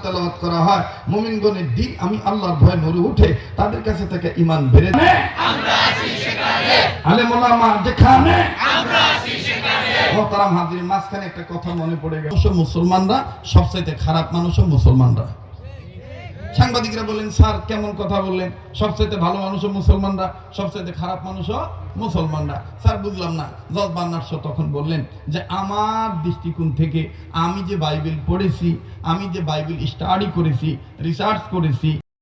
তেলাওয়াত করা হয়, মুমিনগণের দিল আমি আল্লাহর ভয় নড়ে উঠে, তাদের কাছে থেকে ঈমান বেড়ে যায়। আমরা আছি সেখানে, আলেম ওলামা যেখানে, আমরা আছি সেখানে। মোহতারাম হাজির, মাঝখানে একটা কথা মনে পড়ে গেল, মুসলমানরা সবচাইতে খারাপ মানুষও মুসলমানরা। সাংবাদিকরা বলেন, স্যার কেমন কথা বললেন, সবচাইতে ভালো মানুষও মুসলমানরা, সবচাইতে খারাপ মানুষও মুসলমানরা। স্যার বুঝলাম না। জজ বার্নার্ড শ তখন বললেন যে আমার দৃষ্টিকোণ থেকে আমি যে বাইবেল পড়েছি, আমি যে বাইবেল স্টাডি করেছি, রিসার্চ করেছি,